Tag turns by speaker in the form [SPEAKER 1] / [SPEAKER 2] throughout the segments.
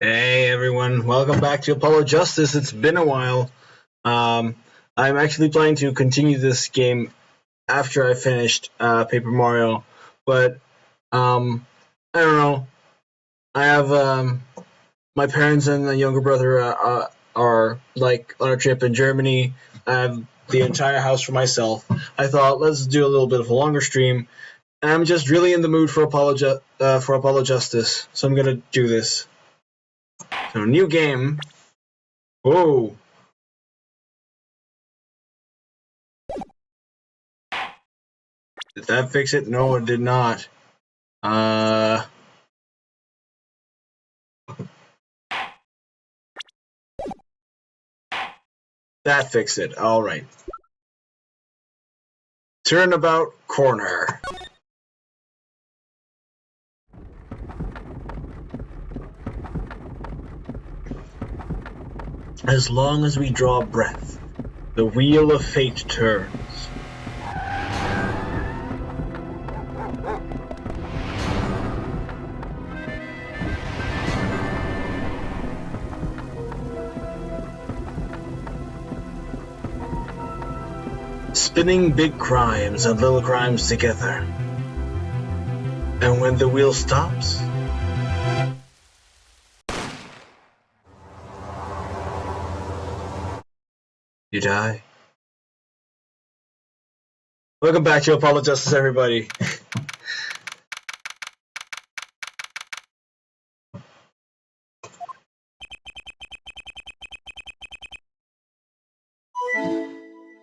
[SPEAKER 1] Hey everyone, welcome back to Apollo Justice. It's been a while. I'm actually planning to continue this game after I finished Paper Mario, but I don't know. I have my parents and a younger brother are like on a trip in Germany. I have the entire house for myself. I thought let's do a little bit of a longer stream. And I'm just really in the mood for Apollo Justice, so I'm gonna do this. So new game. Whoa. Did that fix it? No, it did not. That fixed it. Alright. Turnabout corner. As long as we draw breath, the wheel of fate turns. Spinning big crimes and little crimes together. And when the wheel stops, you die. Welcome back to Apollo Justice, everybody.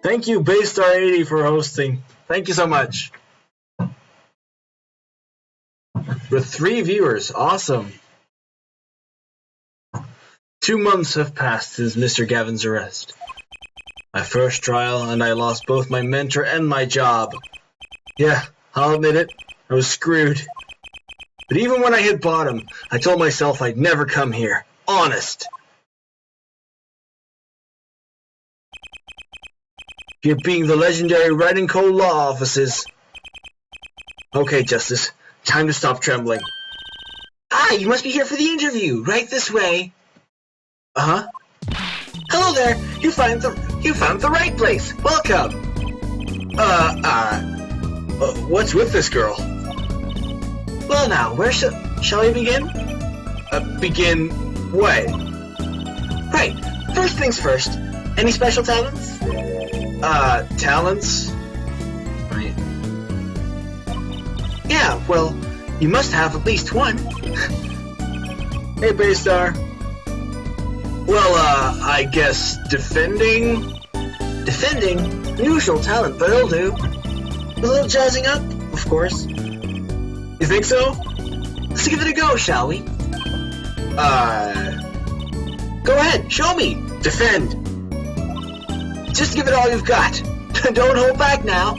[SPEAKER 1] Thank you, Baystar80, for hosting. Thank you so much. With 3 viewers, awesome. 2 months have passed since Mr. Gavin's arrest. My first trial, and I lost both my mentor and my job. Yeah, I'll admit it, I was screwed. But even when I hit bottom, I told myself I'd never come here. Honest. Here being the legendary Wright & Co. law offices. Okay, Justice, time to stop trembling. Ah, you must be here for the interview. Right this way. Uh-huh. Hello there. You found the right place. Welcome. What's with this girl? Well now, where shall we begin? Begin what? Right. First things first. Any special talents? Talents? Right. Yeah, well, you must have at least one. Hey, Baystar. Well, I guess defending? Defending? Usual talent, but it'll do. A little jazzing up, of course. You think so? Let's give it a go, shall we? Go ahead, show me! Defend! Just give it all you've got. Don't hold back now.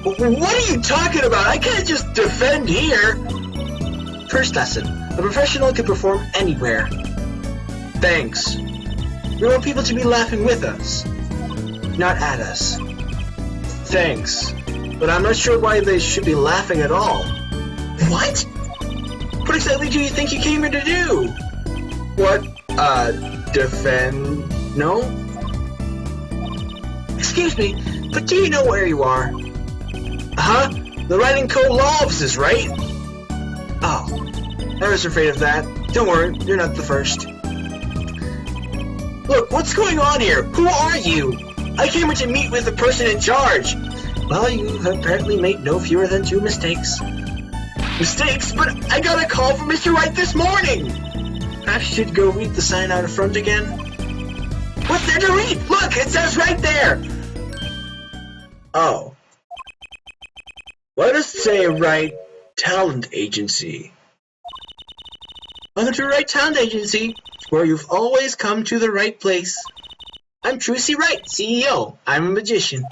[SPEAKER 1] What are you talking about? I can't just defend here. First lesson. A professional can perform anywhere. Thanks. We want people to be laughing with us, not at us. Thanks. But I'm not sure why they should be laughing at all. What? What exactly do you think you came here to do? What, defend? No? Excuse me, but do you know where you are? Huh? The Wright & Co. law offices, right? Oh, I was afraid of that. Don't worry, you're not the first. Look, what's going on here? Who are you? I came here to meet with the person in charge. Well, you've apparently made no fewer than 2 mistakes. Mistakes? But I got a call from Mr. Wright this morning! I should go read the sign out front again. What's there to read? Look, it says right there! Oh. Why does it say Wright Talent Agency? Welcome to Wright Talent Agency, where you've always come to the right place. I'm Trucy Wright, CEO. I'm a magician.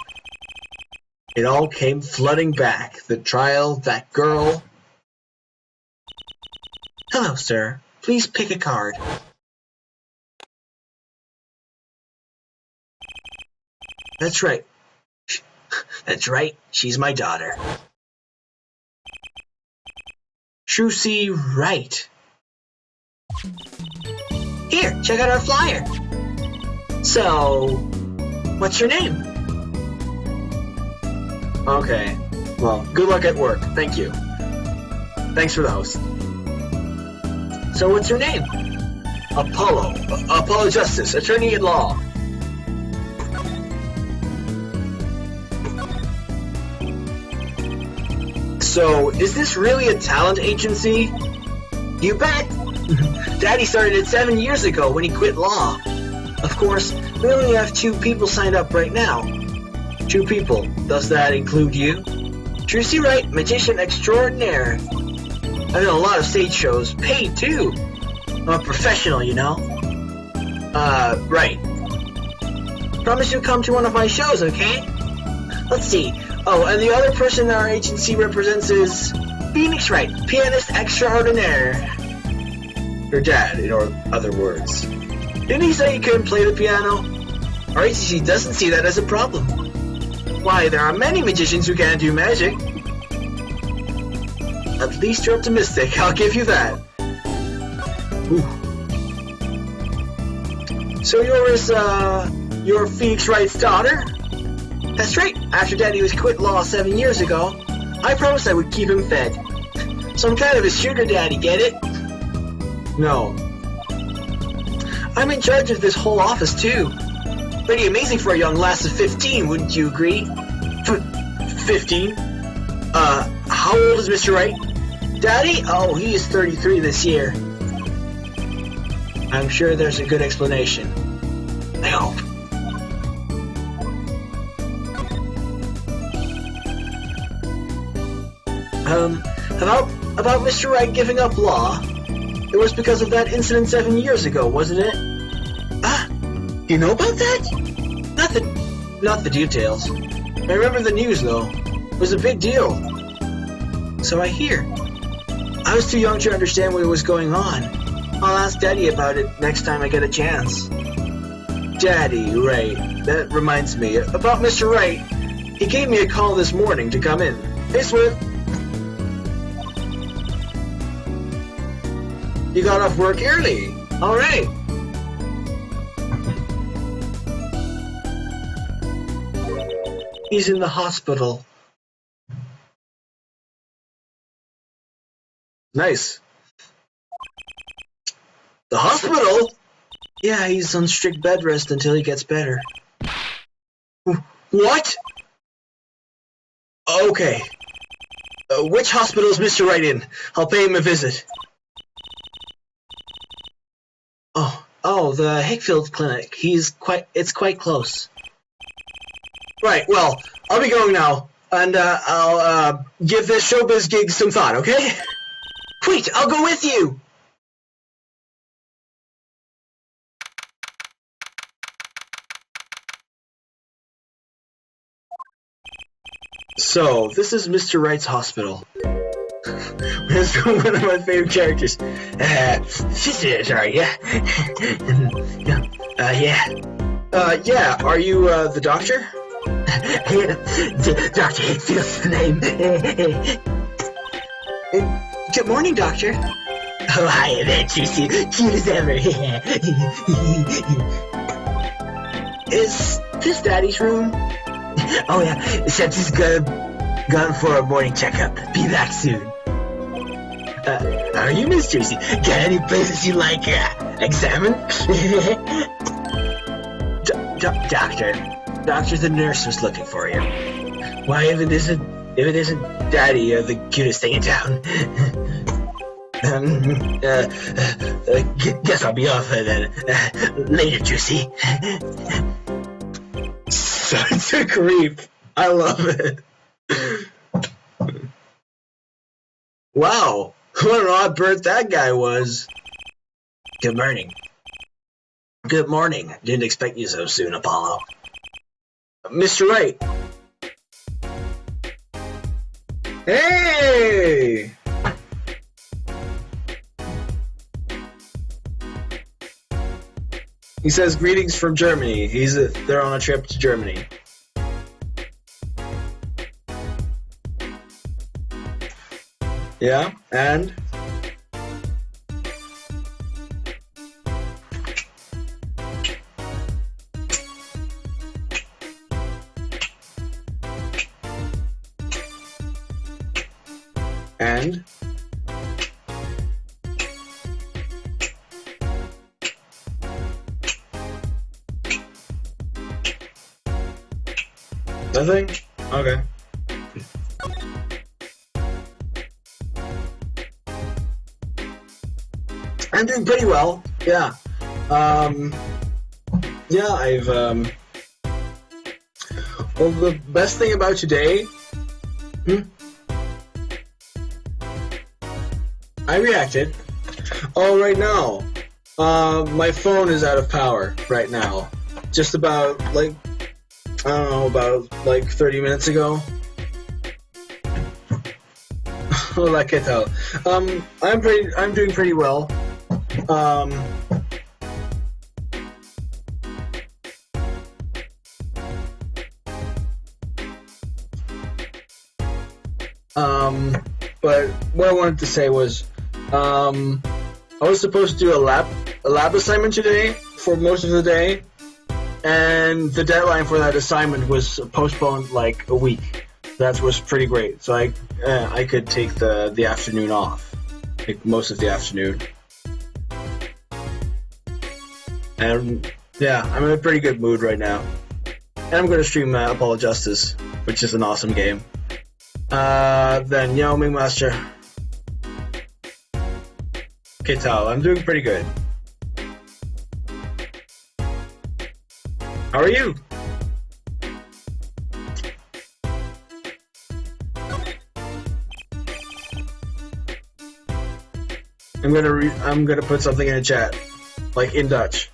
[SPEAKER 1] It all came flooding back. The trial, that girl. Hello, sir. Please pick a card. That's right. That's right. She's my daughter. Trucy Wright.
[SPEAKER 2] Here, check out our flyer. So, what's your name?
[SPEAKER 1] Okay. Well, good luck at work. Thank you. Thanks for the host.
[SPEAKER 2] So what's your name?
[SPEAKER 1] Apollo. Apollo Justice, attorney at law. So, is this really a talent agency?
[SPEAKER 2] You bet. Daddy started it 7 years ago when he quit law. Of course, we only have 2 people signed up right now.
[SPEAKER 1] 2 people. Does that include you?
[SPEAKER 2] Trucy Wright, magician extraordinaire. I've done a lot of stage shows, paid too. I'm a professional, you know.
[SPEAKER 1] Right.
[SPEAKER 2] Promise you'll come to one of my shows, okay? Let's see. Oh, and the other person our agency represents is Phoenix Wright, pianist extraordinaire.
[SPEAKER 1] Your dad, in other words.
[SPEAKER 2] Didn't he say he couldn't play the piano? Our agency doesn't see that as a problem. Why, there are many magicians who can't do magic.
[SPEAKER 1] At least you're optimistic, I'll give you that. Ooh. So you're Phoenix Wright's daughter?
[SPEAKER 2] That's right. After Daddy was quit law 7 years ago, I promised I would keep him fed. Some kind of a sugar daddy, get it?
[SPEAKER 1] No.
[SPEAKER 2] I'm in charge of this whole office, too. Pretty amazing for a young lass of 15, wouldn't you agree?
[SPEAKER 1] 15? How old is Mr. Wright?
[SPEAKER 2] Daddy? Oh, he is 33 this year.
[SPEAKER 1] I'm sure there's a good explanation.
[SPEAKER 2] I hope. About Mr. Wright giving up law. It was because of that incident 7 years ago, wasn't it?
[SPEAKER 1] Ah, you know about that?
[SPEAKER 2] Not the details.
[SPEAKER 1] I remember the news, though. It was a big deal.
[SPEAKER 2] So I hear. I was too young to understand what was going on. I'll ask Daddy about it next time I get a chance.
[SPEAKER 1] Daddy, right. That reminds me. About Mr. Wright. He gave me a call this morning to come in. Hey, Swift. You got off work early.
[SPEAKER 2] All right.
[SPEAKER 1] He's in the hospital. Nice. The hospital?
[SPEAKER 2] Yeah, he's on strict bed rest until he gets better.
[SPEAKER 1] What? Okay. Which hospital is Mr. Wright in? I'll pay him a visit.
[SPEAKER 2] Oh, the Hickfield Clinic. It's quite close.
[SPEAKER 1] Right, well, I'll be going now, and I'll give this showbiz gig some thought, okay?
[SPEAKER 2] Wait, I'll go with you!
[SPEAKER 1] So, this is Mr. Wright's hospital. This is one of my favorite characters.
[SPEAKER 2] Sorry, yeah.
[SPEAKER 1] Yeah, are you, the doctor?
[SPEAKER 2] Dr. Hickfield's the name. Good morning, Doctor.
[SPEAKER 3] Oh, hi there, Tracy. Cute as ever.
[SPEAKER 2] Is this Daddy's room?
[SPEAKER 3] Oh, yeah. Except he's gone for a morning checkup. Be back soon. Are you Miss Tracy? Got any places you like examine?
[SPEAKER 2] Doctor, the nurse was looking for you.
[SPEAKER 3] Why, if it isn't Daddy, the cutest thing in town. Guess I'll be off then. Later, Juicy.
[SPEAKER 1] Such a creep. I love it. Wow, what an odd bird that guy was.
[SPEAKER 3] Good morning.
[SPEAKER 2] Good morning. Didn't expect you so soon, Apollo.
[SPEAKER 1] Mr. Wright. Hey! He says greetings from Germany. They're on a trip to Germany. Yeah, and? And nothing? Okay. I'm doing pretty well. Yeah. Yeah, well, the best thing about today, I reacted. Oh, right now, my phone is out of power right now. Just about, like, I don't know, about, like, 30 minutes ago. Hola, ¿qué tal? I'm doing pretty well. But what I wanted to say was, I was supposed to do a lab assignment today for most of the day, and the deadline for that assignment was postponed like a week. That was pretty great. So I could take the afternoon off, like most of the afternoon. And yeah, I'm in a pretty good mood right now. And I'm going to stream Apollo Justice, which is an awesome game. Then Yao Ming Master. Okay, Tao, I'm doing pretty good. How are you? I'm gonna put something in the chat, like in Dutch.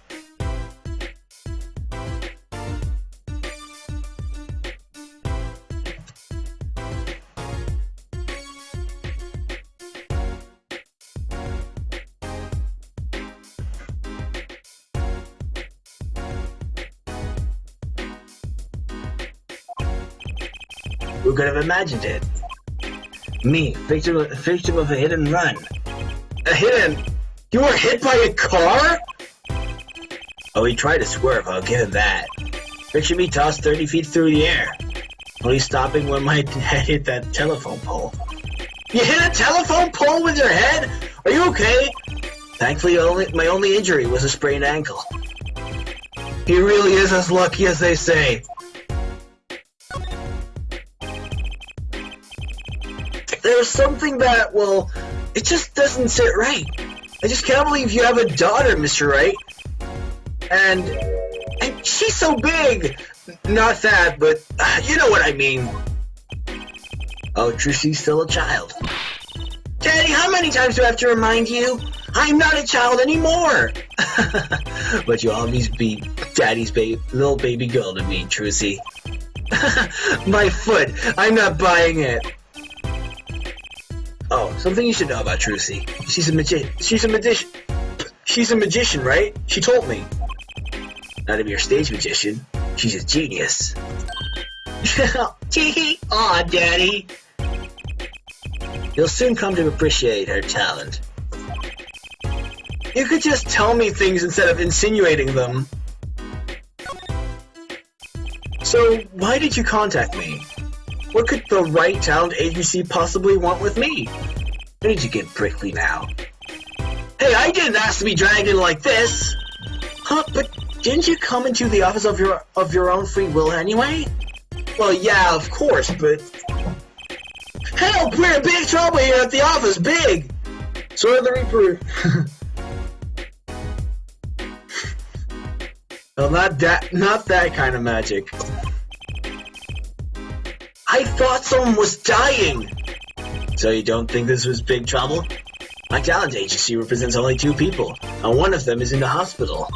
[SPEAKER 2] Who could have imagined it? Me, victim of a hit and run.
[SPEAKER 1] A hit and... You were hit by a car?
[SPEAKER 2] Oh, he tried to swerve, I'll give him that. Picture me tossed 30 feet through the air. Only stopping when my head hit that telephone pole.
[SPEAKER 1] You hit a telephone pole with your head? Are you okay?
[SPEAKER 2] Thankfully, my only injury was a sprained ankle.
[SPEAKER 1] He really is as lucky as they say. There's something that, well, it just doesn't sit right. I just can't believe you have a daughter, Mr. Wright. And she's so big. Not that, but you know what I mean.
[SPEAKER 2] Oh, Trussy's still a child.
[SPEAKER 1] Daddy, how many times do I have to remind you? I'm not a child anymore.
[SPEAKER 2] But you'll always be Daddy's little baby girl to me, Trucy.
[SPEAKER 1] My foot. I'm not buying it.
[SPEAKER 2] Oh, something you should know about Trucy.
[SPEAKER 1] She's a magician, right? She told me.
[SPEAKER 2] Not to be your stage magician. She's a genius.
[SPEAKER 1] Aw, Daddy.
[SPEAKER 2] You'll soon come to appreciate her talent.
[SPEAKER 1] You could just tell me things instead of insinuating them. So, why did you contact me? What could the Wright Talent Agency possibly want with me?
[SPEAKER 2] Why did you get prickly now?
[SPEAKER 1] Hey, I didn't ask to be dragged in like this!
[SPEAKER 2] Huh, but didn't you come into the office of your own free will anyway?
[SPEAKER 1] Well, yeah, of course, but... Help! We're in big trouble here at the office! Big! Sword of the Reaper... Well, not that kind of magic. I thought someone was dying!
[SPEAKER 2] So you don't think this was big trouble? My talent agency represents only 2 people, and one of them is in the hospital.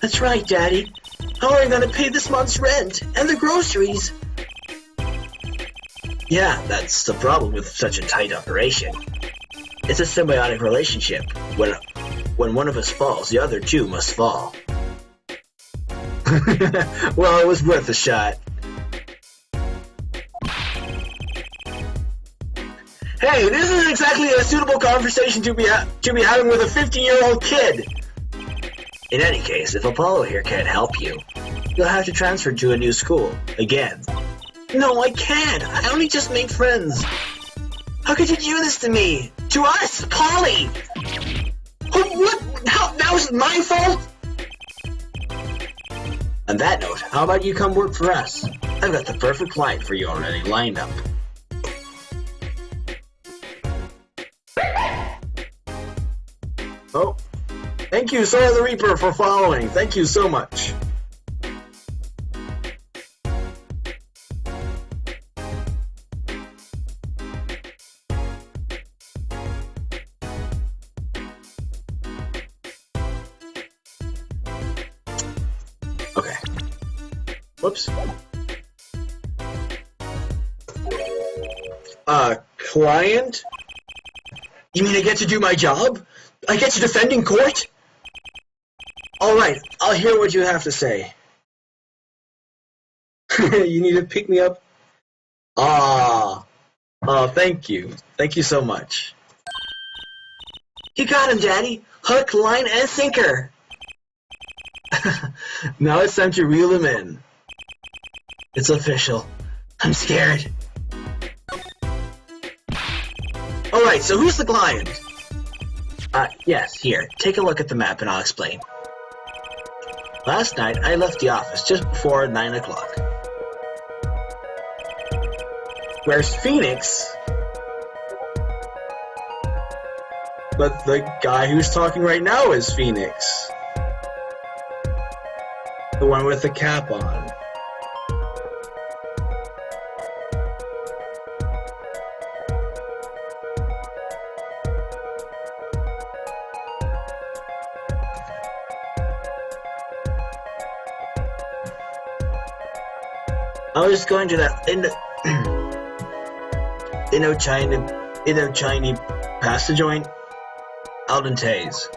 [SPEAKER 1] That's right, Daddy. How are we gonna pay this month's rent and the groceries?
[SPEAKER 2] Yeah, that's the problem with such a tight operation. It's a symbiotic relationship. When one of us falls, the other 2 must fall.
[SPEAKER 1] Well, it was worth a shot. Hey, this isn't exactly a suitable conversation to be having with a 15-year-old kid.
[SPEAKER 2] In any case, if Apollo here can't help you, you'll have to transfer to a new school, again.
[SPEAKER 1] No, I can't. I only just made friends.
[SPEAKER 2] How could you do this to me? To us, Polly! What? How? That was my fault?
[SPEAKER 3] On that note, how about you come work for us? I've got the perfect client for you already lined up.
[SPEAKER 1] Oh, thank you, Sora the Reaper, for following. Thank you so much. Okay. Whoops. Client?
[SPEAKER 2] You mean I get to do my job? I get to defend in court?
[SPEAKER 1] Alright, I'll hear what you have to say. You need to pick me up? Oh, thank you. Thank you so much.
[SPEAKER 2] You got him, Daddy. Hook, line, and sinker.
[SPEAKER 1] Now it's time to reel him in.
[SPEAKER 2] It's official. I'm scared. Alright, so who's the client?
[SPEAKER 3] Yes, here, take a look at the map and I'll explain. Last night, I left the office just before 9 o'clock.
[SPEAKER 1] Where's Phoenix? But the guy who's talking right now is Phoenix. The one with the cap on.
[SPEAKER 3] I was going to that Indochina pasta joint out in Taze.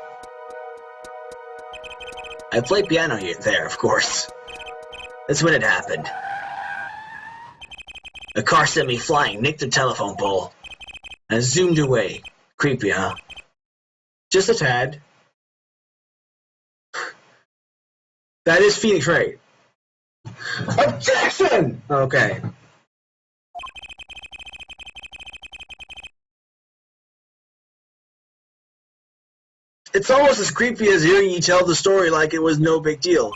[SPEAKER 3] I play piano here, there, of course. That's when it happened. A car sent me flying, nicked the telephone pole, and zoomed away. Creepy, huh?
[SPEAKER 1] Just a tad. That is Phoenix, right? Objection! Okay. It's almost as creepy as hearing you tell the story like it was no big deal.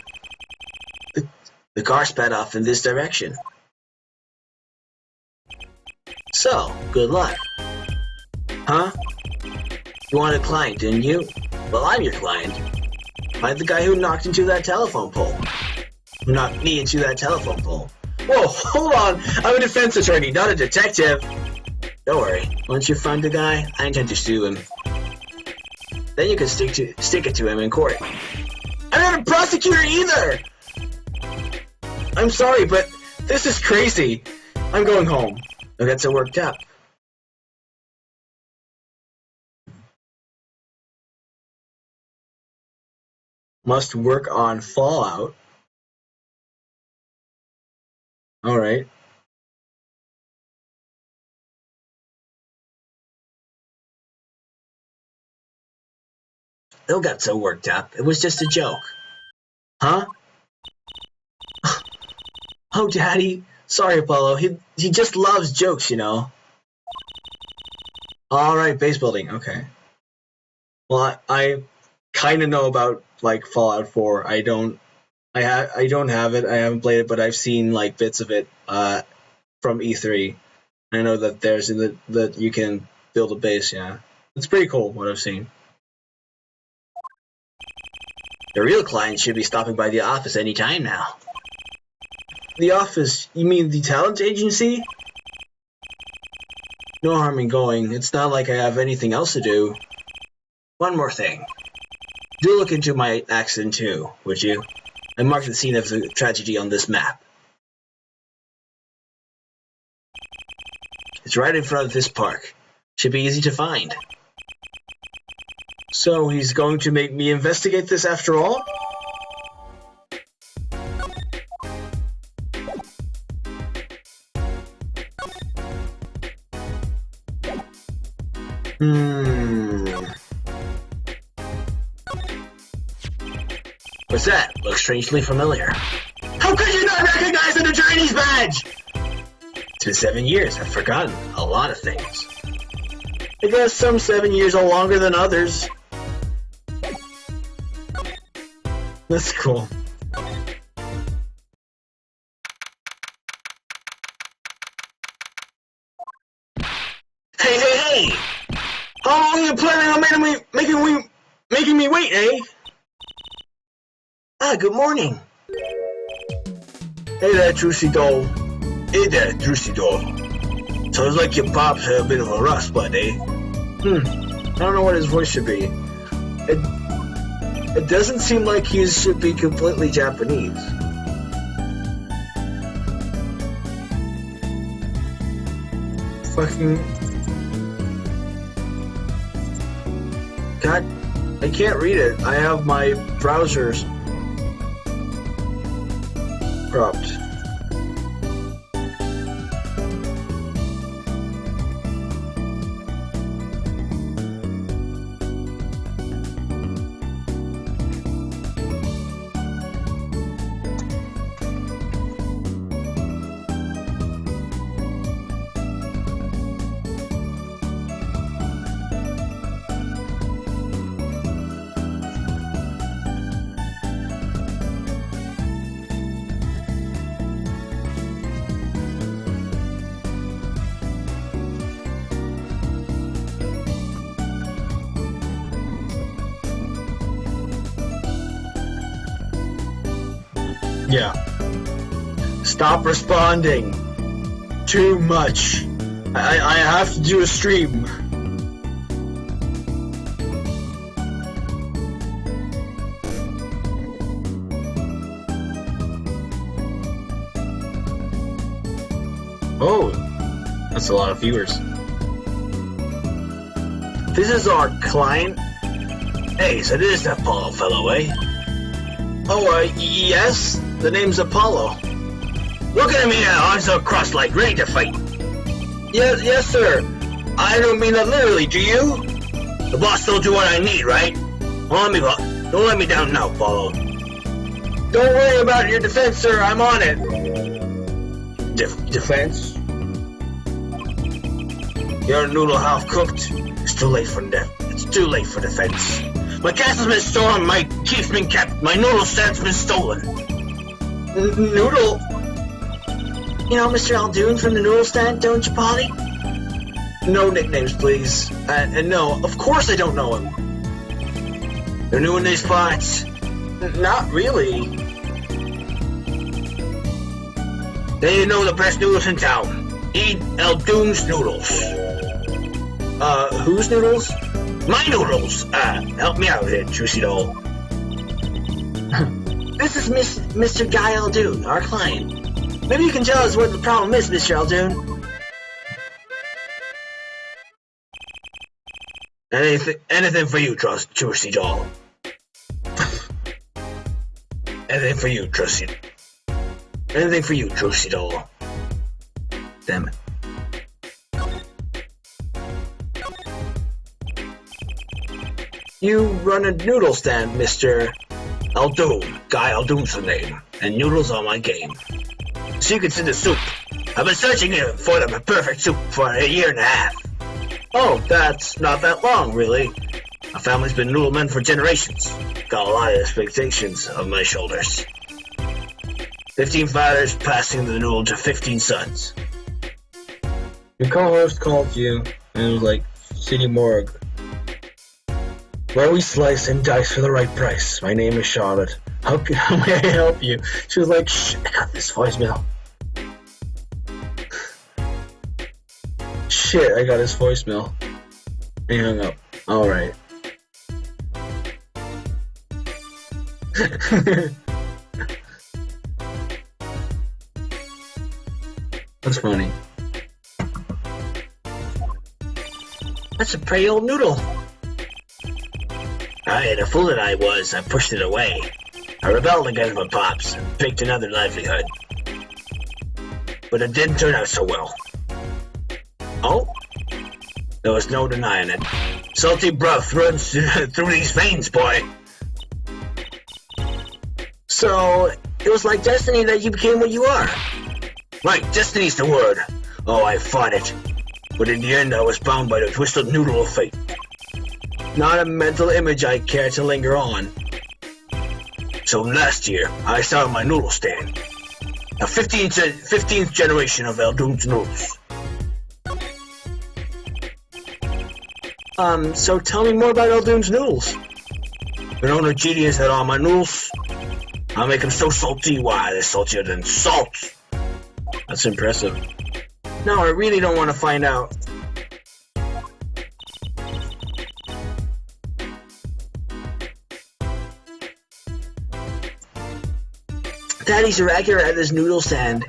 [SPEAKER 3] The car sped off in this direction. So, good luck. Huh? You wanted a client, didn't you? Well, I'm your client. I'm the guy who knocked into that telephone pole. Who knocked me into that telephone pole.
[SPEAKER 1] Whoa, hold on! I'm a defense attorney, not a detective!
[SPEAKER 3] Don't worry. Once you find the guy, I intend to sue him. Then you can stick it to him in court.
[SPEAKER 1] I'm not a prosecutor either! I'm sorry, but this is crazy. I'm going home.
[SPEAKER 3] Don't get so worked up.
[SPEAKER 1] Must work on Fallout. Alright.
[SPEAKER 3] Don't get so worked up. It was just a joke.
[SPEAKER 1] Huh?
[SPEAKER 3] Oh, Daddy. Sorry, Apollo. He just loves jokes, you know.
[SPEAKER 1] Alright, base building. Okay. Well, I kind of know about, like, Fallout 4. I don't have it. I haven't played it, but I've seen, like, bits of it from E3. I know that that you can build a base, yeah. It's pretty cool, what I've seen.
[SPEAKER 3] The real client should be stopping by the office any time now.
[SPEAKER 1] The office? You mean the talent agency? No harm in going. It's not like I have anything else to do.
[SPEAKER 3] One more thing. Do look into my accident too, would you? I marked the scene of the tragedy on this map. It's right in front of this park. Should be easy to find.
[SPEAKER 1] So he's going to make me investigate this after all?
[SPEAKER 3] What's that? Looks strangely familiar.
[SPEAKER 2] How could you not recognize an attorney's badge?
[SPEAKER 3] It's been 7 years. I've forgotten a lot of things.
[SPEAKER 2] I guess some 7 years are longer than others.
[SPEAKER 1] That's cool.
[SPEAKER 2] Hey! How long are you planning on making me wait, eh? Ah, good morning.
[SPEAKER 3] Hey there, Juicy Doll. Hey there, Juicy Doll. Sounds like your pops had a bit of a rust, bud, eh?
[SPEAKER 1] I don't know what his voice should be. It doesn't seem like he should be completely Japanese. Fucking... God, I can't read it. I have my browsers cropped. Yeah. Stop responding. Too much. I have to do a stream. Oh, that's a lot of viewers.
[SPEAKER 3] This is our client. Hey, so this is that Apollo fellow, eh?
[SPEAKER 2] Oh, yes? The name's Apollo.
[SPEAKER 3] Look at me now, arms are crossed like ready to fight.
[SPEAKER 2] Yes, sir. I don't mean that literally, do you?
[SPEAKER 3] The boss told you what I need, right? Don't let me down now, Apollo.
[SPEAKER 2] Don't worry about your defense, sir. I'm on it.
[SPEAKER 3] Defense? Your noodle half cooked. It's too late for defense. My castle's been stormed, my keep's been kept, my noodle stand's been stolen.
[SPEAKER 2] Noodle? You know Mr. Aldoon from the noodle stand, don't you, Polly?
[SPEAKER 1] No nicknames, please. And no, of course I don't know him.
[SPEAKER 3] You're new in these parts?
[SPEAKER 2] Not really.
[SPEAKER 3] Then you know the best noodles in town. Eat Aldoon's noodles.
[SPEAKER 1] Whose noodles?
[SPEAKER 3] My noodles! Help me out here, Juicy Doll.
[SPEAKER 2] This is Mr. Guy Aldoon, our client. Maybe you can tell us what the problem is, Mr. Aldoon.
[SPEAKER 3] Anything for you, Juicy Doll. Anything for you, Juicy. Anything for you, Juicy Doll. Damn it.
[SPEAKER 1] You run a noodle stand, Mr.
[SPEAKER 3] Aldoon. Guy Aldoon's the name. And noodles are my game. Secrets in the soup. I've been searching for the perfect soup for a year and a half.
[SPEAKER 1] Oh, that's not that long, really.
[SPEAKER 3] My family's been noodle men for generations. Got a lot of expectations on my shoulders. 15 fathers passing the noodle to 15 sons.
[SPEAKER 1] Your co-host called you and was like, City Morgue. Where we slice and dice for the right price. My name is Charlotte. How may I help you? She was like, shh, I got this voicemail. Shit, I got his voicemail. He hung up. Alright. That's funny.
[SPEAKER 2] That's a pretty old noodle.
[SPEAKER 3] The fool that I was, I pushed it away. I rebelled against my pops and picked another livelihood. But it didn't turn out so well. Oh? There was no denying it. Salty breath runs through these veins, boy.
[SPEAKER 2] So, it was like destiny that you became what you are.
[SPEAKER 3] Right, destiny's the word. Oh, I fought it. But in the end, I was bound by the twisted noodle of fate. Not a mental image I care to linger on. So last year, I started my noodle stand. A 15th generation of Eldoon's noodles.
[SPEAKER 2] So tell me more about Eldoon's noodles.
[SPEAKER 3] When owner Genius had all my noodles, I make them so salty, why they're saltier than salt.
[SPEAKER 1] That's impressive.
[SPEAKER 2] No, I really don't want to find out. Daddy's a regular at his noodle stand.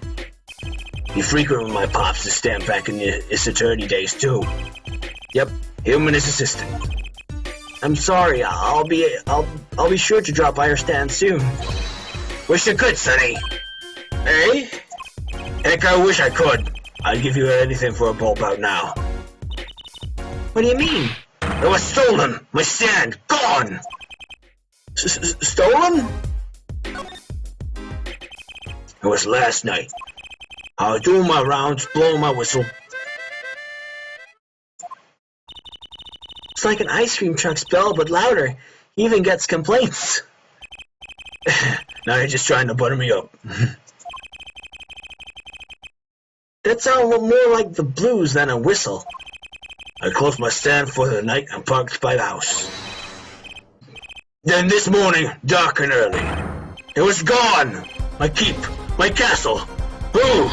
[SPEAKER 3] You frequent with my pops to stand back in his eternity days too.
[SPEAKER 1] Yep.
[SPEAKER 3] Him and his assistant.
[SPEAKER 2] I'm sorry. I'll be sure to drop by your stand soon.
[SPEAKER 3] Wish you could, Sonny.
[SPEAKER 2] Eh?
[SPEAKER 3] Heck, I wish I could. I'd give you anything for a bowl about now.
[SPEAKER 2] What do you mean?
[SPEAKER 3] It was stolen. My stand gone.
[SPEAKER 2] Stolen?
[SPEAKER 3] It was last night. I was doing my rounds, blowing my whistle.
[SPEAKER 2] It's like an ice cream truck's bell, but louder. He even gets complaints.
[SPEAKER 3] Now you're just trying to butter me up.
[SPEAKER 2] That sounds more like the blues than a whistle.
[SPEAKER 3] I closed my stand for the night and parked by the house. Then this morning, dark and early, it was gone. My keep, my castle. Ooh.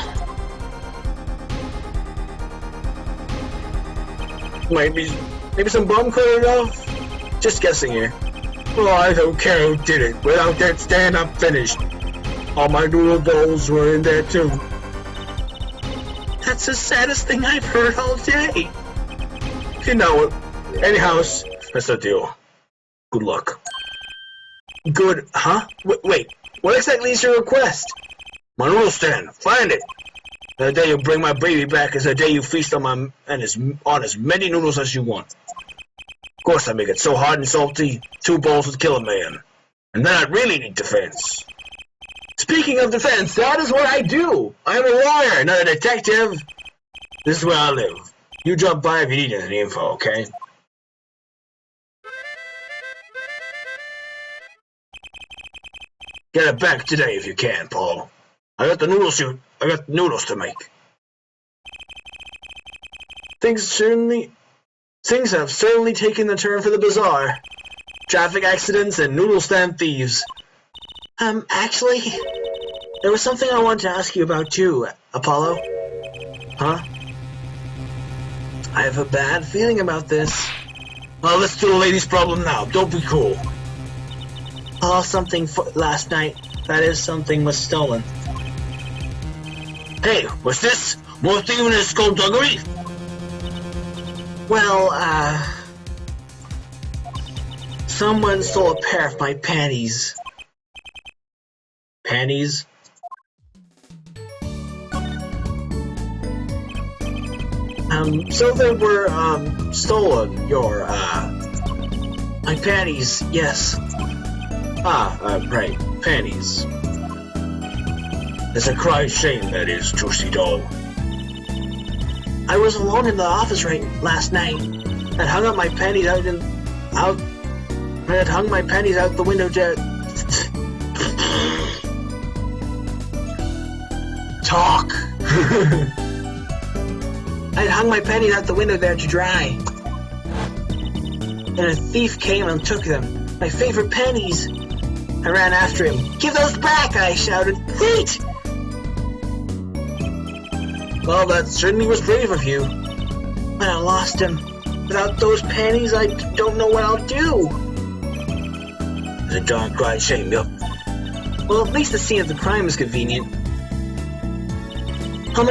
[SPEAKER 2] Maybe some bum cleared it off? Just guessing here.
[SPEAKER 3] Well, I don't care who did it. Without that stand, I'm finished. All my noodle bowls were in there too.
[SPEAKER 2] That's the saddest thing I've heard all day.
[SPEAKER 3] You know it. Anyhow, that's the deal. Good luck.
[SPEAKER 2] Good, huh? Wait, what exactly is your request?
[SPEAKER 3] My noodle stand. Find it. The day you bring my baby back is the day you feast on as many noodles as you want. Of course, I make it so hard and salty, 2 bowls would kill a man. And then I'd really need defense.
[SPEAKER 2] Speaking of defense, that is what I do.
[SPEAKER 3] I'm a lawyer, not a detective. This is where I live. You drop by if you need any info, okay? Get it back today if you can, Paul. I got the noodles to make.
[SPEAKER 2] Things have certainly taken the turn for the bizarre. Traffic accidents and noodle stand thieves. Actually, there was something I wanted to ask you about too, Apollo.
[SPEAKER 3] Huh?
[SPEAKER 2] I have a bad feeling about this.
[SPEAKER 3] Well, let's do the lady's problem now. Don't be cool.
[SPEAKER 2] I lost something last night. That is, something was stolen.
[SPEAKER 3] Hey, what's this? More thieving and skullduggery?
[SPEAKER 2] Well, someone stole a pair of my panties.
[SPEAKER 1] Panties?
[SPEAKER 2] So they were, stolen. Your, my panties, yes.
[SPEAKER 1] Right. Panties.
[SPEAKER 3] It's a cry of shame, that is, Juicy Doll.
[SPEAKER 2] I was alone in the office last night. I hung up my panties out the window Talk! I'd hung my panties out the window there to dry. And a thief came and took them. My favorite panties. I ran after him. Give those back, I shouted. Wait!
[SPEAKER 1] Well, that certainly was brave of you.
[SPEAKER 2] But I lost him. Without those panties, I don't know what I'll do.
[SPEAKER 3] It's a darn cry of shame, yup.
[SPEAKER 2] Well, at least the scene of the crime is convenient.
[SPEAKER 1] I'll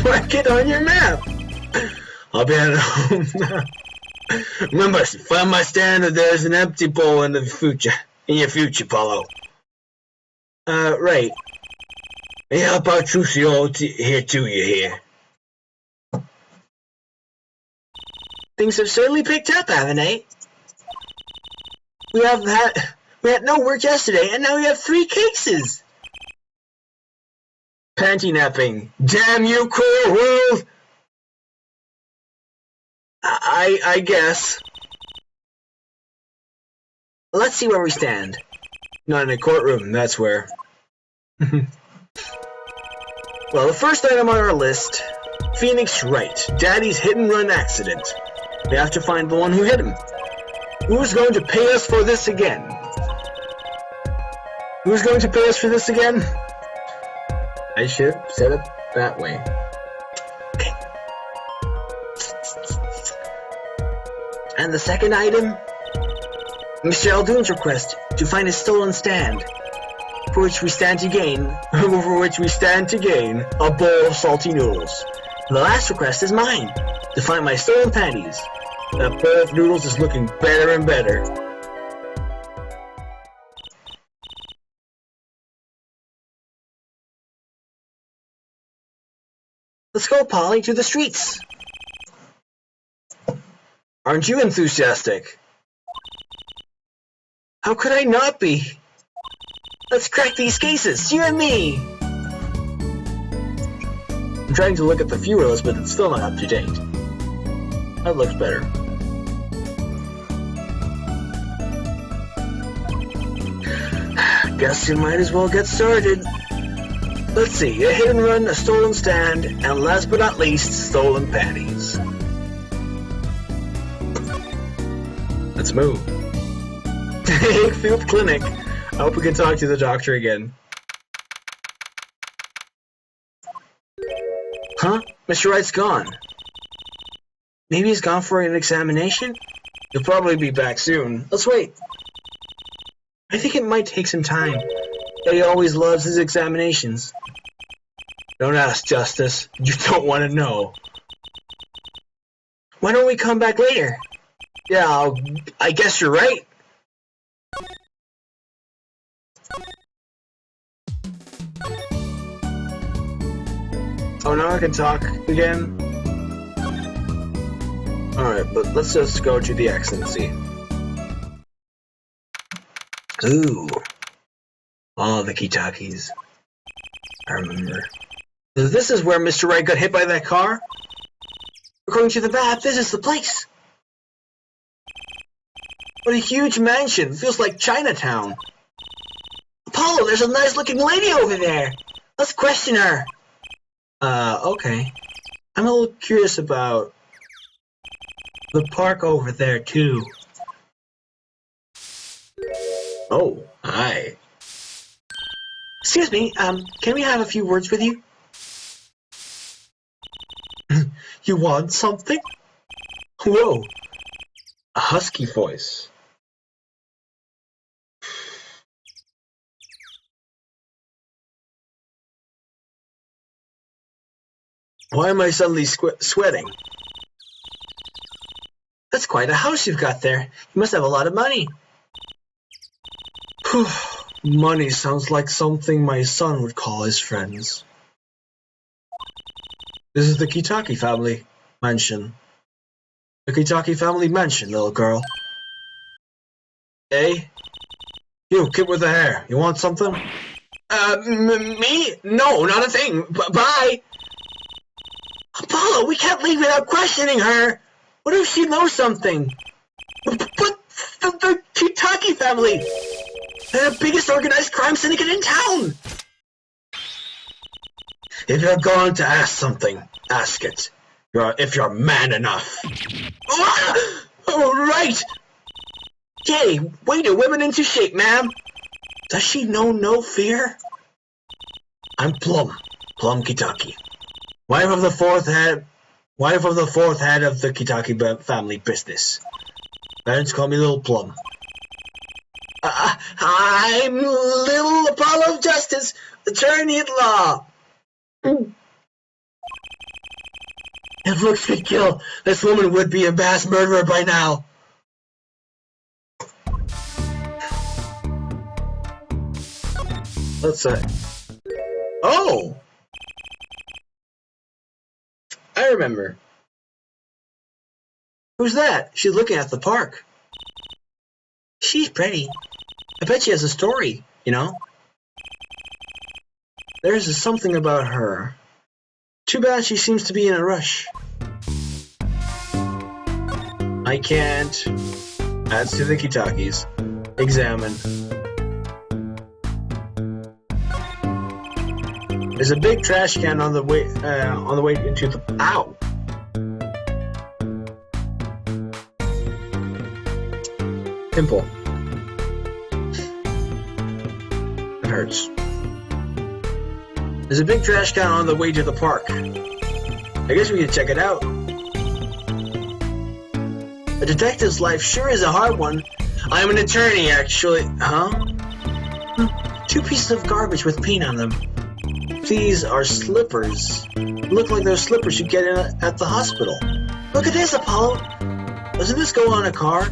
[SPEAKER 1] mark it on your map.
[SPEAKER 3] I'll be at home now. Remember, find my stand if there's an empty bowl in the future. In your future, Paulo.
[SPEAKER 1] Right.
[SPEAKER 3] Hey, how about Trucio here too, you hear?
[SPEAKER 2] Things have certainly picked up, haven't they? We had no work yesterday, and now we have 3 cases.
[SPEAKER 1] Panty napping.
[SPEAKER 3] Damn you, cruel world!
[SPEAKER 2] I guess.
[SPEAKER 3] Let's see where we stand.
[SPEAKER 2] Not in a courtroom, that's where. Well, the first item on our list, Phoenix Wright, Daddy's hit-and-run accident. We have to find the one who hit him. Who's going to pay us for this again? Who's going to pay us for this again? I should have said it that way. Okay.
[SPEAKER 3] And the second item? Mr. Aldoon's request to find a stolen stand, for which we stand to gain
[SPEAKER 2] a bowl of salty noodles.
[SPEAKER 3] The last request is mine, to find my stolen panties.
[SPEAKER 2] That bowl of noodles is looking better and better.
[SPEAKER 3] Let's go, Polly, to the streets.
[SPEAKER 2] Aren't you enthusiastic?
[SPEAKER 3] How could I not be? Let's crack these cases, you and me!
[SPEAKER 2] I'm trying to look at the viewer list, but it's still not up to date. That looks better.
[SPEAKER 3] Guess you might as well get started. Let's see, a hit and run, a stolen stand, and last but not least, stolen panties.
[SPEAKER 2] Let's move. Hakefield Clinic. I hope we can talk to the doctor again.
[SPEAKER 3] Huh? Mr. Wright's gone. Maybe he's gone for an examination?
[SPEAKER 2] He'll probably be back soon.
[SPEAKER 3] Let's wait.
[SPEAKER 2] I think it might take some time. Eddie always loves his examinations. Don't ask, Justice. You don't want to know.
[SPEAKER 3] Why don't we come back later?
[SPEAKER 2] Yeah, I guess you're right. Oh, now I can talk again? Alright, but let's just go to the Excellency.
[SPEAKER 3] Ooh. All the Kitakis. I remember.
[SPEAKER 2] This is where Mr. Wright got hit by that car?
[SPEAKER 3] According to the map, this is the place.
[SPEAKER 2] What a huge mansion. Feels like Chinatown.
[SPEAKER 3] Apollo, there's a nice looking lady over there. Let's question her.
[SPEAKER 2] Okay. I'm a little curious about the park over there, too. Oh, hi.
[SPEAKER 3] Excuse me, can we have a few words with you?
[SPEAKER 2] You want something? Whoa. A husky voice. Why am I suddenly sweating?
[SPEAKER 3] That's quite a house you've got there. You must have a lot of money.
[SPEAKER 2] Money sounds like something my son would call his friends. This is the Kitaki family mansion. The Kitaki family mansion, little girl. Hey? You, kid with the hair. You want something?
[SPEAKER 3] Me? No, not a thing. Bye! Apollo, we can't leave without questioning her! What if she knows something? But the Kitaki family! They're the biggest organized crime syndicate in town!
[SPEAKER 2] If you're going to ask something, ask it. If you're man enough.
[SPEAKER 3] Oh, right! Yay, way to women into shape, ma'am! Does she know no fear?
[SPEAKER 2] I'm Plum Kitaki. Wife of the fourth head of the Kitaki family business. Parents call me Little Plum.
[SPEAKER 3] I'm Little Apollo of Justice, attorney at law.
[SPEAKER 2] If looks could kill, this woman would be a mass murderer by now. Let's say. Oh! I remember. Who's that? She's looking at the park.
[SPEAKER 3] She's pretty.
[SPEAKER 2] I bet she has a story, you know? There's something about her. Too bad she seems to be in a rush.
[SPEAKER 1] I can't. Adds to the Kitakis. Examine. There's a big trash can on the way into the. Ow! Pimple. It hurts. There's a big trash can on the way to the park. I guess we could check it out. A detective's life sure is a hard one. I'm an attorney, actually. Huh? 2 pieces of garbage with paint on them. These are slippers. Look like those slippers you get in at the hospital. Look at this, Apollo. Doesn't this go on a car?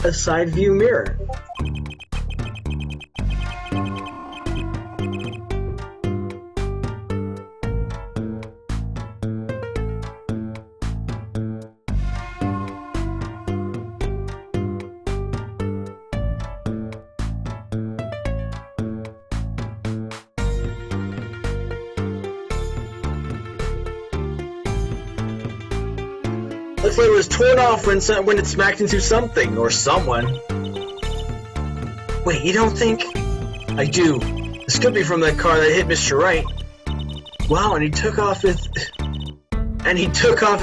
[SPEAKER 1] A side view mirror. Looks like it was torn off when it smacked into something or someone. Wait, you don't think? I do. This could be from that car that hit Mr. Wright. Wow, and he took off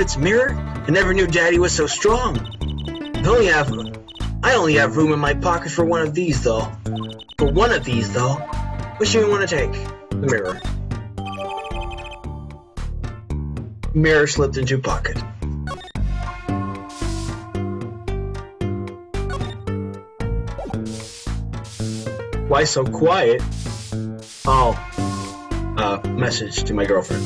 [SPEAKER 1] its mirror? I never knew Daddy was so strong. I only have room in my pocket for one of these, though. For one of these, though. Which do you want to take? The mirror. Mirror slipped into pocket. Why so quiet? Oh, message to my girlfriend.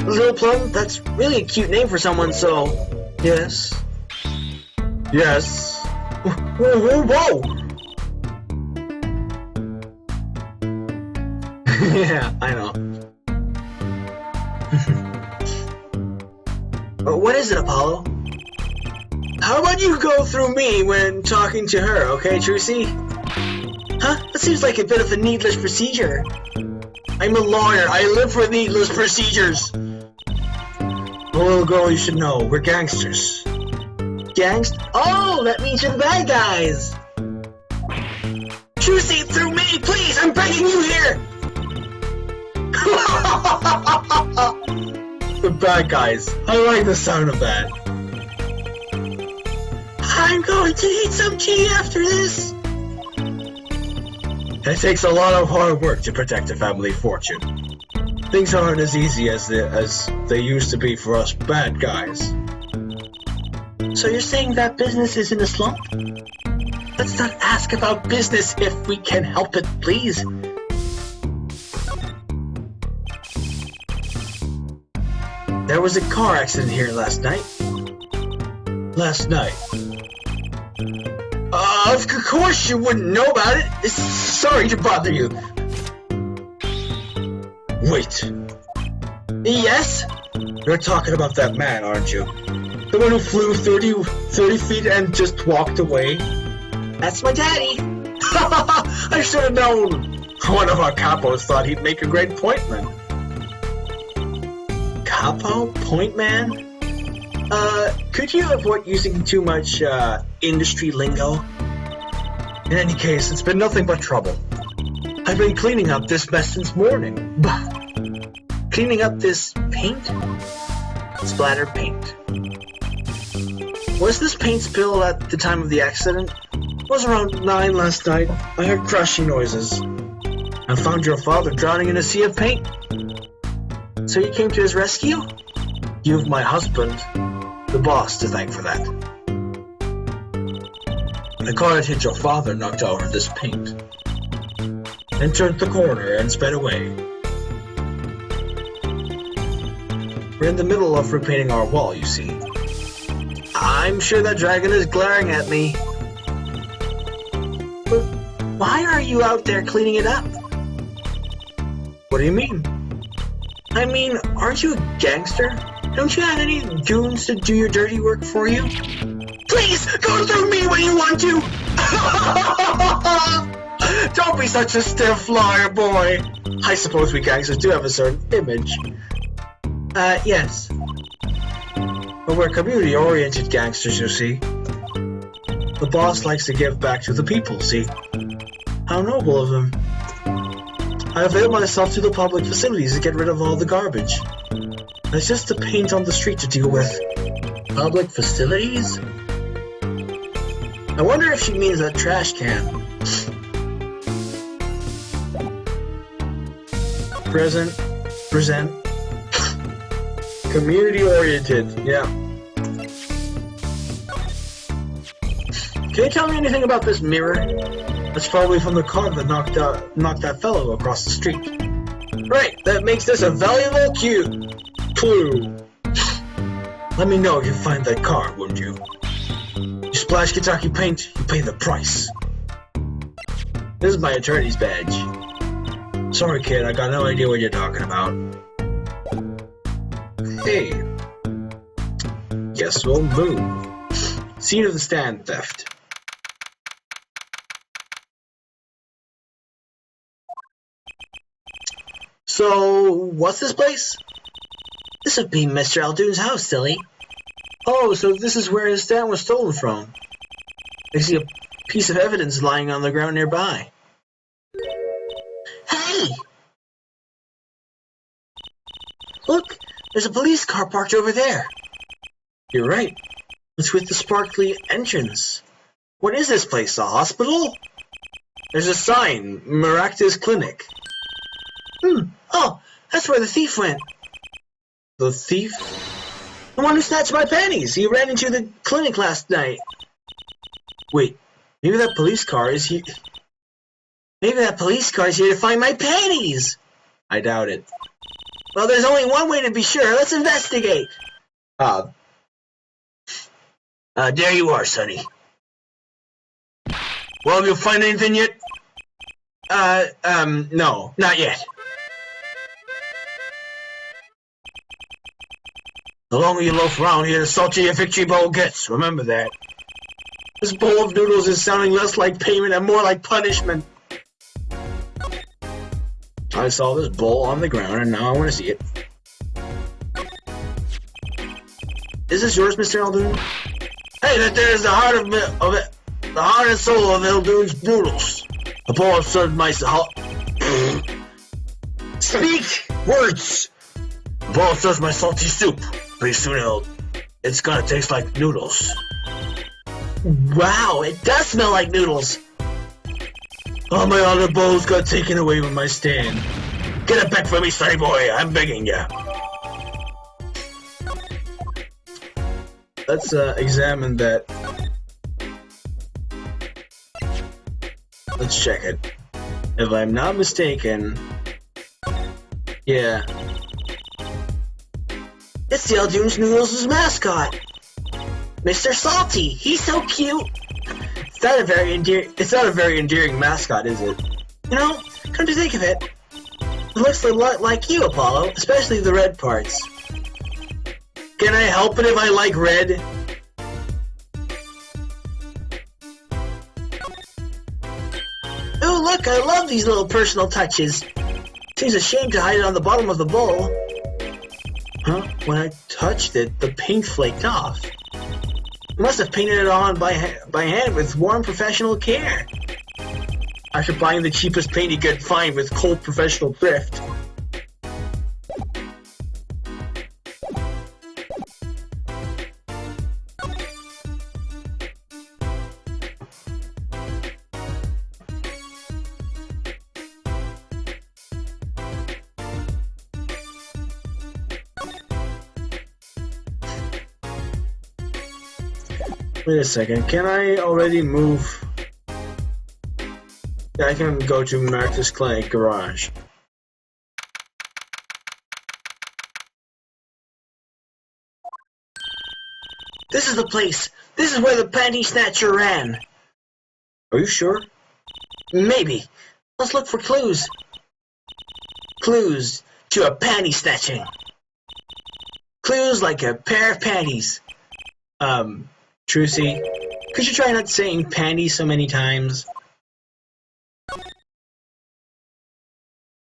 [SPEAKER 1] Little Plum, that's really a cute name for someone, so yes. Yes. Whoa, whoa, whoa! Yeah, I know. What is it, Apollo? How about you go through me when talking to her, okay, Trucy? Huh? That seems like a bit of a needless procedure. I'm a lawyer. I live for needless procedures. Little girl, you should know. We're gangsters. Oh, that means you're the bad guys. Trucy, through me, please! I'm begging you here! The bad guys. I like the sound of that. I'm going to eat some tea after this. It takes a lot of hard work to protect a family fortune. Things aren't as easy as they used to be for us bad guys. So you're saying that business is in a slump? Let's not ask about business if we can help it, please. There was a car accident here last night. Of course you wouldn't know about it. Sorry to bother you. Wait. Yes? You're talking about that man, aren't you? The one who flew 30 feet and just walked away? That's my daddy. I should have known. One of our capos thought he'd make a great pointman. Capo? Pointman? Could you avoid using too much, industry lingo? In any case, it's been nothing but trouble. I've been cleaning up this mess since morning. Cleaning up this paint? Splattered paint. Was this paint spilled at the time of the accident? It was around 9 last night. I heard crashing noises. I found your father drowning in a sea of paint. So you came to his rescue? You've my husband, the boss, to thank for that. The car that hit your father knocked over this paint and turned the corner and sped away. We're in the middle of repainting our wall, you see. I'm sure that dragon is glaring at me. But why are you out there cleaning it up? What do you mean?
[SPEAKER 2] I mean, aren't you a gangster? Don't you have any goons to do your dirty work for you? Please, go through me when you want to! Don't be such a stiff liar, boy! I suppose we gangsters do have a certain image. Yes. But we're community-oriented gangsters, you see. The boss likes to give back to the people, see? How noble of him. I avail myself to the public facilities to get rid of all the garbage. There's just the paint on the street to deal with. Public facilities? I wonder if she means a trash can. Present. Community-oriented, yeah. Can you tell me anything about this mirror? That's probably from the car that knocked that fellow across the street. Right, that makes this a valuable clue. Let me know if you find that car, wouldn't you? You splash Kentucky paint, you pay the price. This is my attorney's badge. Sorry, kid, I got no idea what you're talking about. Hey. Guess we'll move. Scene of the stand theft. So, what's this place? This would be Mr. Aldoon's house, silly. Oh, so this is where his stand was stolen from. I see a piece of evidence lying on the ground nearby. Hey! Look, there's a police car parked over there. You're right. It's with the sparkly entrance. What is this place, a hospital? There's a sign, Maractus Clinic. Oh, that's where the thief went. The thief? The one who snatched my panties. He ran into the clinic last night. Wait, maybe that police car is here. Maybe that police car is here to find my panties. I doubt it. Well, there's only one way to be sure. Let's investigate. There you are, Sonny. Well, have you find anything yet? No, not yet. The longer you loaf around here, the saltier your victory bowl gets. Remember that. This bowl of noodles is sounding less like payment and more like punishment. I saw this bowl on the ground, and now I want to see it. Is this yours, Mr. Aldoon? Hey, that there is the heart of it, the heart and soul of Aldoon's noodles. The bowl of served my Speak words. The bowl serves my salty soup. Pretty soon it's gonna taste like noodles. Wow, it does smell like noodles. All my other bowls got taken away with my stand. Get it back for me, sonny boy. I'm begging ya. Let's examine that. Let's check it. If I'm not mistaken, yeah. It's the Aldoon's Noodles' mascot, Mr. Salty. He's so cute. It's not a very endearing mascot, is it? You know, come to think of it, it looks a lot like you, Apollo, especially the red parts. Can I help it if I like red? Oh, look, I love these little personal touches. Seems a shame to hide it on the bottom of the bowl. Huh? When I touched it, the paint flaked off. I must have painted it on by hand with warm professional care. After buying the cheapest paint you could find with cold professional thrift. Wait a second, can I already move? Yeah, I can go to Marcus Clinic Garage. This is the place. This is where the panty snatcher ran. Are you sure? Maybe. Let's look for clues. Clues.
[SPEAKER 3] to a panty snatching. Clues like a pair of panties. Trucy, could you try not saying panties so many times?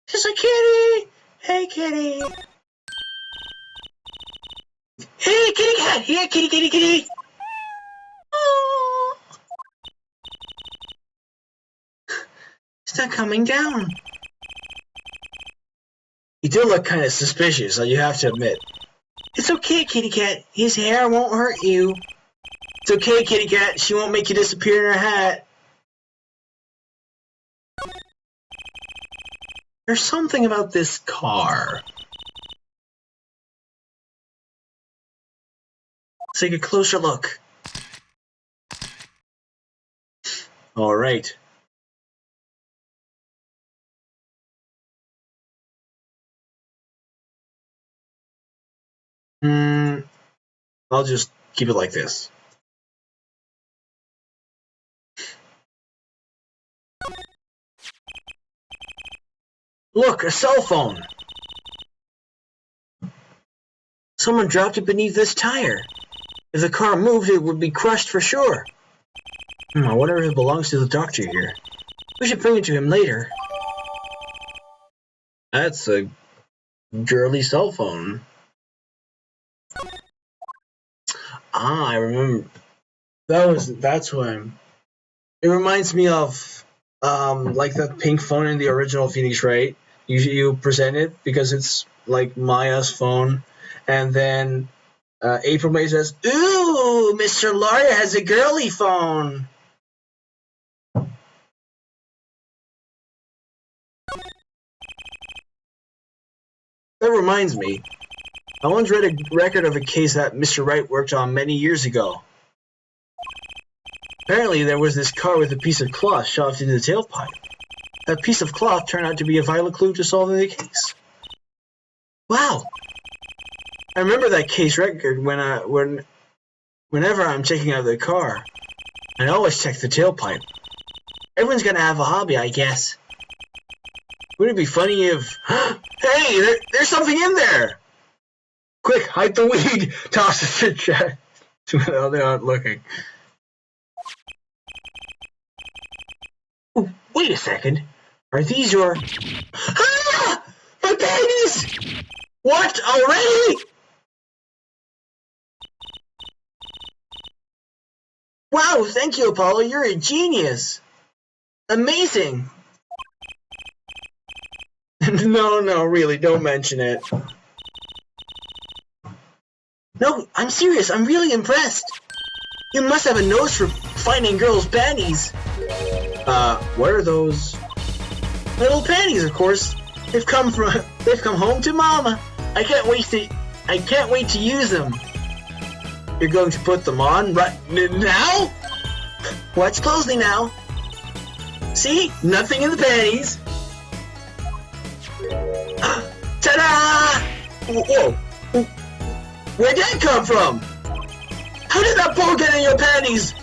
[SPEAKER 3] Just a kitty! Hey, kitty! Hey, kitty cat! Here, kitty, kitty, kitty! Oh. It's not coming down. You do look kind of suspicious, so you have to admit. It's okay, kitty cat. His hair won't hurt you. It's okay, kitty cat. She won't make you disappear in her hat. There's something about this car. Let's take a closer look. All right. I'll just keep it like this. Look, a cell phone. Someone dropped it beneath this tire. If the car moved, it would be crushed for sure. I wonder if it belongs to the doctor here. We should bring it to him later. That's a girly cell phone. Ah, I remember. That's when. It reminds me of like that pink phone in the original Phoenix Wright. You present it because it's like Maya's phone, and then April May says, "Ooh, Mr. Lawyer has a girly phone." That reminds me. I once read a record of a case that Mr. Wright worked on many years ago. Apparently, there was this car with a piece of cloth shoved into the tailpipe. That piece of cloth turned out to be a vital clue to solving the case. Wow! I remember that case record whenever I'm checking out the car. I always check the tailpipe. Everyone's gonna have a hobby, I guess. Wouldn't it be funny if... Hey, there's something in there! Quick, hide the weed! Toss it to chat. Well, they aren't looking. Oh, wait a second. Are these your... Ah! My panties! What? Already? Wow, thank you, Apollo. You're a genius. Amazing. No, really, don't mention it. No, I'm serious. I'm really impressed. You must have a nose for finding girls' panties. What are those? Little panties, of course. They've come home to Mama. I can't wait to use them. You're going to put them on right now? Watch closely now. See? Nothing in the panties. Ta-da! Whoa! Where'd that come from? How did that ball get in your panties?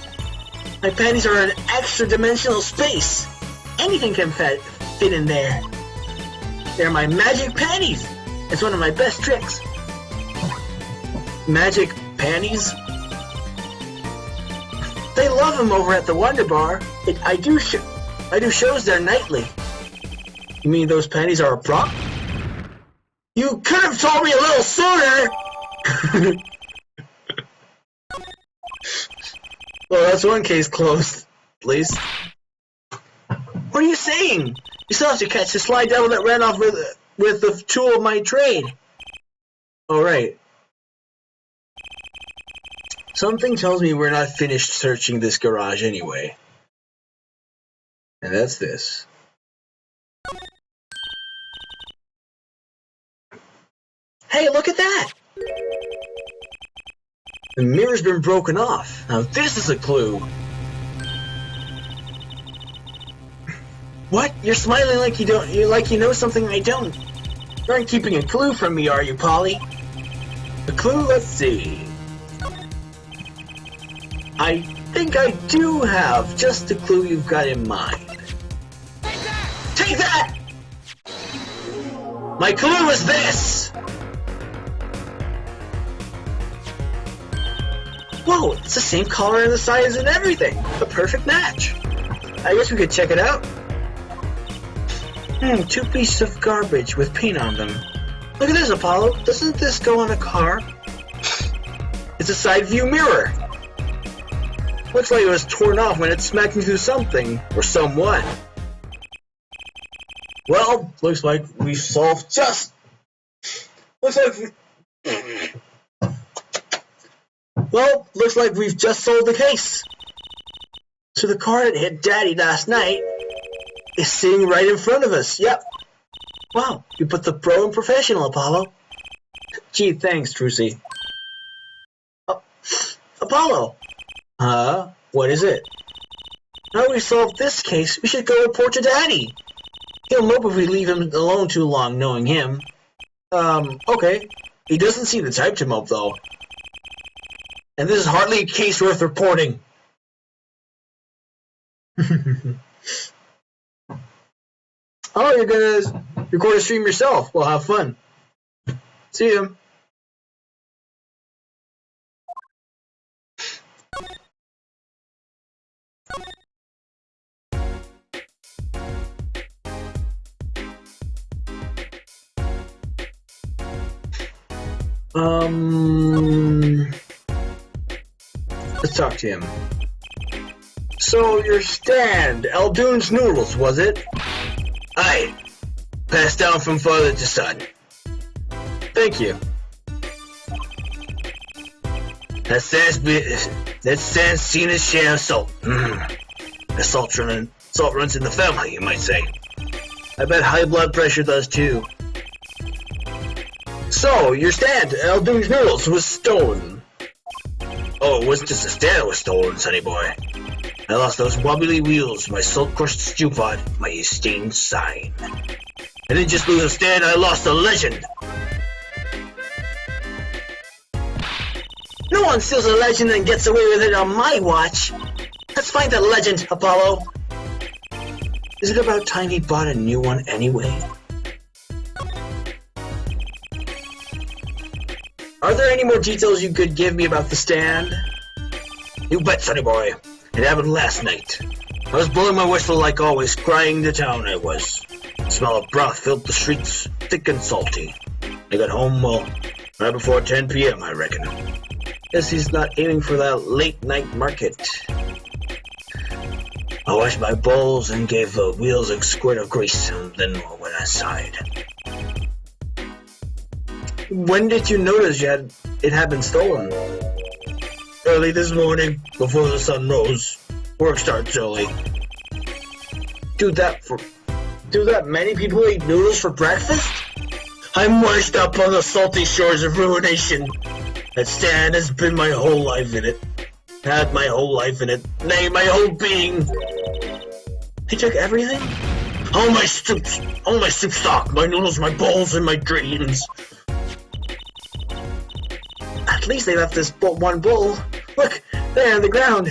[SPEAKER 3] My panties are an extra-dimensional space. Anything can fit in there. They're my magic panties. It's one of my best tricks. Magic panties? They love them over at the Wonder Bar. I do shows there nightly. You mean those panties are a prop? You could have told me a little sooner! Well, that's one case closed, at least. What are you saying? You still have to catch the sly devil that ran off with the tool of my trade. Alright. Something tells me we're not finished searching this garage anyway. And that's this. Hey, look at that! The mirror's been broken off. Now this is a clue. What? You're smiling like you know something I don't. You aren't keeping a clue from me, are you, Polly? A clue? Let's see. I think I do have just the clue you've got in mind. Take that! My clue is this!
[SPEAKER 2] Whoa, it's the same color and the size and everything. A perfect match. I guess we could check it out. Two pieces of garbage with paint on them. Look at this, Apollo. Doesn't this go on a car? It's a side view mirror. Looks like it was torn off when it smacked into something or someone. Well, looks like we solved just. Looks like we've just solved the case. So the car that hit Daddy last night is sitting right in front of us. Yep. Wow, you put the pro in professional, Apollo. Gee, thanks, Trucy. Oh, Apollo. What is it? Now we solved this case, we should go report to Daddy. He'll mope if we leave him alone too long, knowing him. Okay. He doesn't seem the type to mope, though. And this is hardly a case worth reporting. Oh, you're gonna record a stream yourself. Well, have fun. See you. Let's talk to him. So, your stand, Eldoon's Noodles, was it?
[SPEAKER 3] Aye. Passed down from father to son.
[SPEAKER 2] Thank you.
[SPEAKER 3] That stand's seen its share of salt. The salt runs in the family, you might say.
[SPEAKER 2] I bet high blood pressure does too. So, your stand, Eldoon's Noodles, was stolen.
[SPEAKER 3] Oh, it wasn't just the stand that was stolen, sonny boy. I lost those wobbly wheels, my salt-crushed stew pot, my stained sign. I didn't just lose a stand, I lost a legend.
[SPEAKER 2] No one steals a legend and gets away with it on my watch. Let's find that legend, Apollo. Is it about time he bought a new one anyway? Are there any more details you could give me about the stand?
[SPEAKER 3] You bet, sonny boy. It happened last night. I was blowing my whistle like always, crying the town I was. The smell of broth filled the streets, thick and salty. I got home, right before 10 p.m., I reckon.
[SPEAKER 2] Guess he's not aiming for that late-night market.
[SPEAKER 3] I washed my bowls and gave the wheels a squirt of grease, and then went inside.
[SPEAKER 2] When did you notice it had been stolen?
[SPEAKER 3] Early this morning, before the sun rose. Work starts early.
[SPEAKER 2] Do that many people eat noodles for breakfast?
[SPEAKER 3] I'm washed up on the salty shores of ruination. That stand has been my whole life in it. Had my whole life in it. Nay, my whole being.
[SPEAKER 2] He took everything?
[SPEAKER 3] All my soup stock, my noodles, my bowls, and my dreams.
[SPEAKER 2] At least they left this one bowl. Look, there on the ground.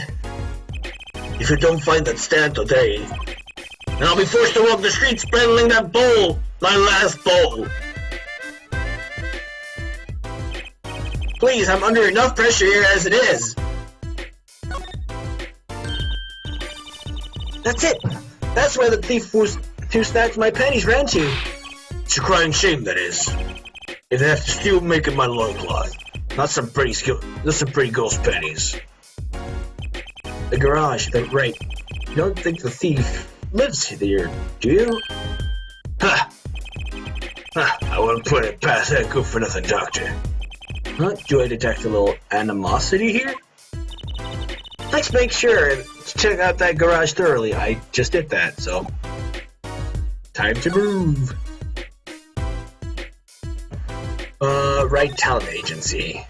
[SPEAKER 3] If you don't find that stand today, then I'll be forced to walk the streets peddling that bowl, my last bowl.
[SPEAKER 2] Please, I'm under enough pressure here as it is. That's it. That's where the thief who snatched my pennies ran to.
[SPEAKER 3] It's a crying shame, that is. If they have to steal making my loincloth. Not some pretty girl's pennies.
[SPEAKER 2] The garage, right. You don't think the thief lives here, do you?
[SPEAKER 3] Ha! I wouldn't put it past that good-for-nothing doctor.
[SPEAKER 2] Huh? Do I detect a little animosity here? Let's make sure to check out that garage thoroughly. I just did that, so... time to move. Wright Talent Agency.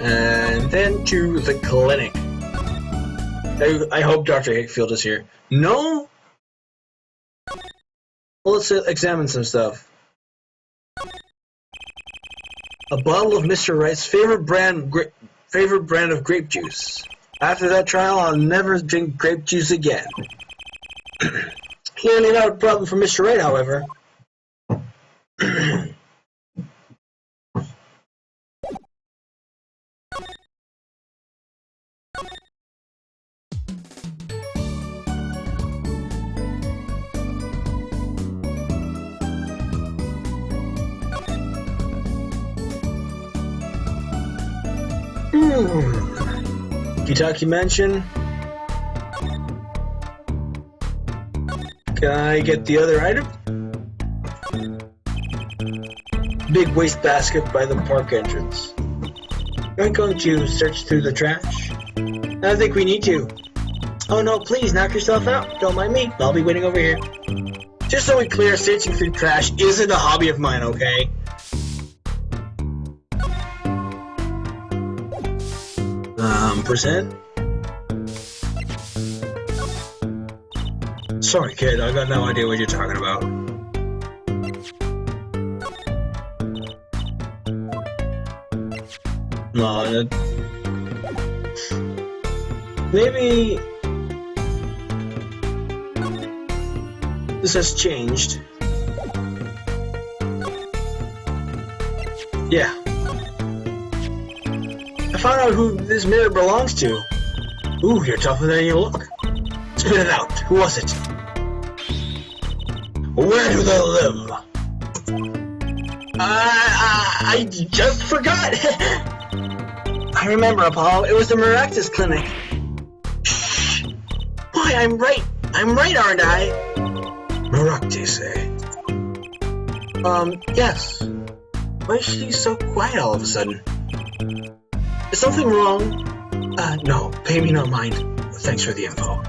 [SPEAKER 2] And then to the clinic. I hope Dr. Hickfield is here. No? Well, let's examine some stuff. A bottle of Mr. Wright's favorite brand of grape juice. After that trial, I'll never drink grape juice again. Clearly not a problem for Mr. Wright, however. Kentucky mention. Can I get the other item? Big wastebasket by the park entrance. You're going to search through the trash? I don't think we need to. Oh no, please knock yourself out. Don't mind me. I'll be waiting over here. Just so we clear, searching through trash isn't a hobby of mine, okay? Percent? Sorry, kid, I got no idea what you're talking about. No, maybe this has changed. Yeah. I found out who this mirror belongs to. Ooh, you're tougher than you look. Spit it out. Who was it? Where do they live? I just forgot. I remember, Apollo. It was the Maractus Clinic. Shh. Why, I'm right. I'm right, aren't I? Maractus, eh? Yes. Why is she so quiet all of a sudden? Is something wrong? No. Pay me no mind. Thanks for the info.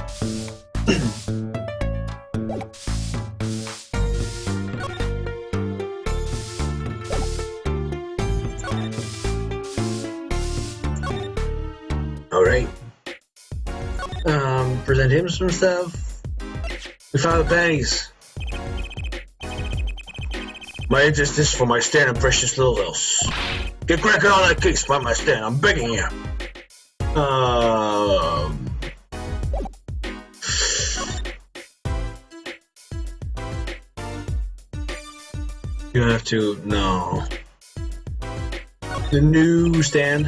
[SPEAKER 2] Alright. Present him some stuff. We found the pennies. My interest is for my stand and precious little house. Get cracking on that case by my stand, I'm begging you. You have to, no. The new stand.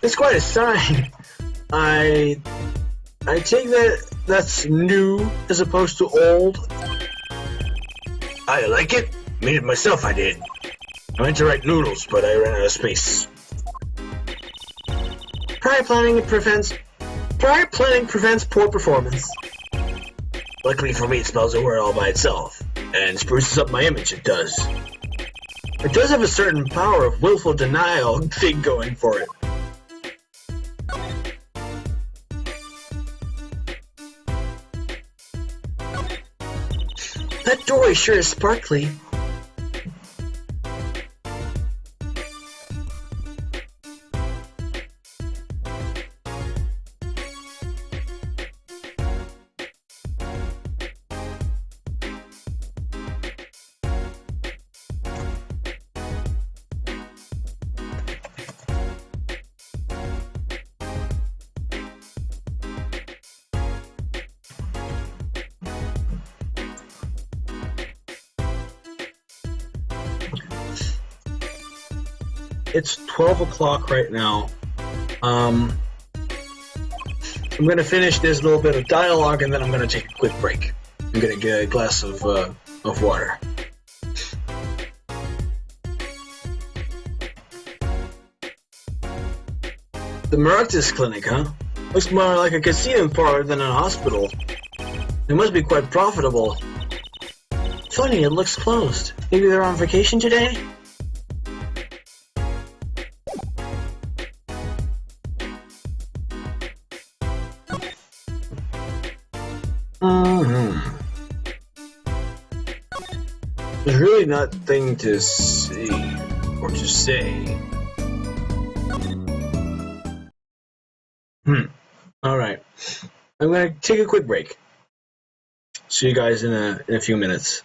[SPEAKER 2] It's quite a sign. I take that's new as opposed to old. I like it. Made it myself, I did. I meant to write noodles, but I ran out of space. Prior planning prevents poor performance. Luckily for me, it spells a word all by itself, and spruces up my image, it does. It does have a certain power of willful denial thing going for it. That doorway sure is sparkly. It's 12 o'clock right now. I'm going to finish this little bit of dialogue and then I'm going to take a quick break. I'm going to get a glass of water. The Maractus Clinic, huh? Looks more like a casino parlor than a hospital. It must be quite profitable. Funny, it looks closed. Maybe they're on vacation today? There's really nothing to see or to say. Alright. I'm gonna take a quick break. See you guys in a few minutes.